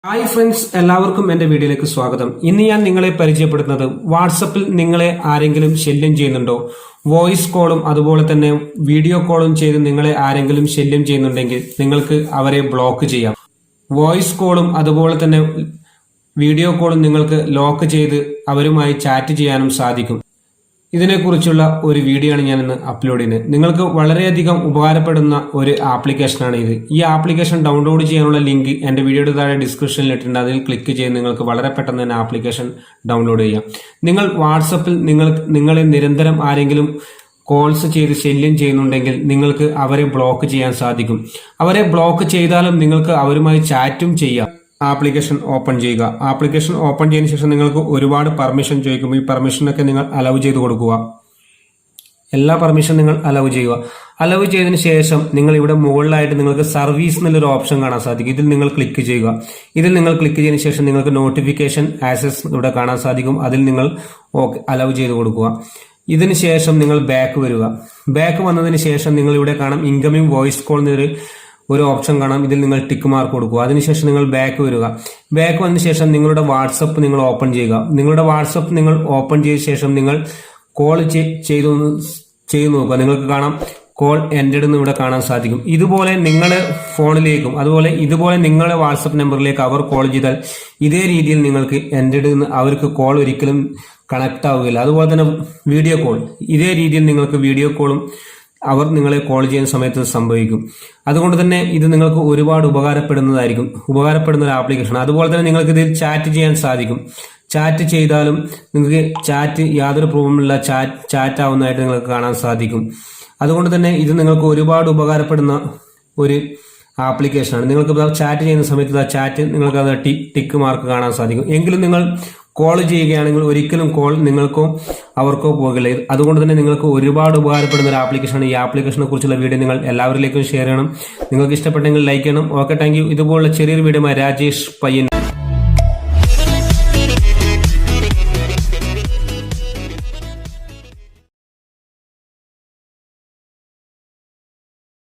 Hi friends, എല്ലാവർക്കും എന്റെ വീഡിയോയിലേക്ക് സ്വാഗതം. ഇന്ന് ഞാൻ നിങ്ങളെ പരിചയപ്പെടുത്തുന്നത് വാട്സപ്പിൽ നിങ്ങളെ ആരെങ്കിലും ശല്യം ചെയ്യുന്നുണ്ടോ, വോയിസ് കോളും അതുപോലെ തന്നെ വീഡിയോ കോളും ചെയ്ത് നിങ്ങളെ ആരെങ്കിലും ശല്യം ചെയ്യുന്നുണ്ടെങ്കിൽ നിങ്ങൾക്ക് അവരെ ബ്ലോക്ക് ചെയ്യാം. വോയിസ് കോളും അതുപോലെ തന്നെ വീഡിയോ കോളും നിങ്ങൾക്ക് ലോക്ക് ചെയ്ത് അവരുമായി ചാറ്റ് ചെയ്യാനും സാധിക്കും. ഇതിനെക്കുറിച്ചുള്ള ഒരു വീഡിയോ ആണ് ഞാൻ ഇന്ന് അപ്ലോഡ് ചെയ്യുന്നത്. നിങ്ങൾക്ക് വളരെയധികം ഉപകാരപ്പെടുന്ന ഒരു ആപ്ലിക്കേഷനാണ് ഇത്. ഈ ആപ്ലിക്കേഷൻ ഡൗൺലോഡ് ചെയ്യാനുള്ള ലിങ്ക് എൻ്റെ വീഡിയോയുടെ താഴെ ഡിസ്ക്രിപ്ഷനിൽ ഇട്ടിട്ടുണ്ട്. അതിൽ ക്ലിക്ക് ചെയ്ത് നിങ്ങൾക്ക് വളരെ പെട്ടെന്ന് തന്നെ ആപ്ലിക്കേഷൻ ഡൗൺലോഡ് ചെയ്യാം. നിങ്ങൾ വാട്സപ്പിൽ നിങ്ങളെ നിരന്തരം ആരെങ്കിലും കോൾസ് ചെയ്ത് ശല്യം ചെയ്യുന്നുണ്ടെങ്കിൽ നിങ്ങൾക്ക് അവരെ ബ്ലോക്ക് ചെയ്യാൻ സാധിക്കും. അവരെ ബ്ലോക്ക് ചെയ്താലും നിങ്ങൾക്ക് അവരുമായി ചാറ്റും ചെയ്യാം. ആപ്ലിക്കേഷൻ ഓപ്പൺ ചെയ്യുക. ആപ്ലിക്കേഷൻ ഓപ്പൺ ചെയ്തതിനു ശേഷം നിങ്ങൾക്ക് ഒരുപാട് പെർമിഷൻ ചോദിക്കും. ഈ പെർമിഷനൊക്കെ നിങ്ങൾ അലൗ ചെയ്ത് കൊടുക്കുക. എല്ലാ പെർമിഷൻ നിങ്ങൾ അലൗ ചെയ്യുക. അലൗ ചെയ്തതിനു ശേഷം നിങ്ങൾ ഇവിടെ മുകളിലായിട്ട് നിങ്ങൾക്ക് സർവീസ് എന്നുള്ളൊരു ഓപ്ഷൻ കാണാൻ സാധിക്കും. ഇതിൽ നിങ്ങൾ ക്ലിക്ക് ചെയ്യുക. ഇതിൽ നിങ്ങൾ ക്ലിക്ക് ചെയ്തതിനു ശേഷം നിങ്ങൾക്ക് നോട്ടിഫിക്കേഷൻ ആക്സസ് ഇവിടെ കാണാൻ സാധിക്കും. അതിൽ നിങ്ങൾ അലൗ ചെയ്ത് കൊടുക്കുക. ഇതിന് ശേഷം നിങ്ങൾ ബാക്ക് വരിക. ബാക്ക് വന്നതിന് ശേഷം നിങ്ങൾ ഇവിടെ കാണാം ഇൻകമിംഗ് വോയിസ് കോൾ എന്നൊരു ഓപ്ഷൻ കാണാം. ഇതിൽ നിങ്ങൾ ടിക്ക് മാർക്ക് കൊടുക്കുക. അതിനുശേഷം നിങ്ങൾ ബാക്ക് വരിക. ബാക്ക് വന്നതിന് ശേഷം നിങ്ങളുടെ വാട്സപ്പ് നിങ്ങൾ ഓപ്പൺ ചെയ്യുക. നിങ്ങളുടെ വാട്സപ്പ് നിങ്ങൾ ഓപ്പൺ ചെയ്ത ശേഷം നിങ്ങൾ കോൾ ചെയ്തു നോക്കുക. നിങ്ങൾക്ക് കാണാം കോൾ എൻഡഡ് എന്ന് ഇവിടെ കാണാൻ സാധിക്കും. ഇതുപോലെ നിങ്ങളുടെ ഫോണിലേക്കും അതുപോലെ ഇതുപോലെ നിങ്ങളുടെ വാട്സപ്പ് നമ്പറിലേക്ക് അവർ കോൾ ചെയ്താൽ ഇതേ രീതിയിൽ നിങ്ങൾക്ക് എൻഡഡ് എന്ന് അവർക്ക് കോൾ ഒരിക്കലും കണക്ട് ആവുകയില്ല. അതുപോലെ തന്നെ വീഡിയോ കോൾ ഇതേ രീതിയിൽ നിങ്ങൾക്ക് വീഡിയോ കോളും അവർ നിങ്ങളെ കോൾ ചെയ്യുന്ന സമയത്ത് സംഭവിക്കും. അതുകൊണ്ട് തന്നെ ഇത് നിങ്ങൾക്ക് ഒരുപാട് ഉപകാരപ്പെടുന്ന ഒരു ആപ്ലിക്കേഷൻ. അതുപോലെ തന്നെ നിങ്ങൾക്ക് ഇതിൽ ചാറ്റ് ചെയ്യാൻ സാധിക്കും. ചാറ്റ് ചെയ്താലും നിങ്ങൾക്ക് ചാറ്റ് യാതൊരു പ്രോബ്ലമില്ല, ചാറ്റ് ആവുന്നതായിട്ട് നിങ്ങൾക്ക് കാണാൻ സാധിക്കും. അതുകൊണ്ട് തന്നെ ഇത് നിങ്ങൾക്ക് ഒരുപാട് ഉപകാരപ്പെടുന്ന ഒരു ആപ്ലിക്കേഷനാണ്. നിങ്ങൾക്ക് ചാറ്റ് ചെയ്യുന്ന സമയത്ത് ചാറ്റ് നിങ്ങൾക്ക് അത് ടിക്ക് മാർക്ക് കാണാൻ സാധിക്കും. എങ്കിലും നിങ്ങൾ കോൾ ചെയ്യുകയാണെങ്കിൽ ഒരിക്കലും കോൾ നിങ്ങൾക്കോ അവർക്കോ പോകില്ല. അതുകൊണ്ട് തന്നെ നിങ്ങൾക്ക് ഒരുപാട് ഉപകാരപ്പെടുന്ന ഒരു ആപ്ലിക്കേഷനാണ്. ഈ ആപ്ലിക്കേഷനെ കുറിച്ചുള്ള വീഡിയോ നിങ്ങൾ എല്ലാവരിലേക്കും ഷെയർ ചെയ്യണം. നിങ്ങൾക്ക് ഇഷ്ടപ്പെട്ടെങ്കിൽ ലൈക്ക് ചെയ്യണം. Okay, thank you. ഇതുപോലുള്ള ചെറിയൊരു വീഡിയോ രാജേഷ് പയ്യൻ.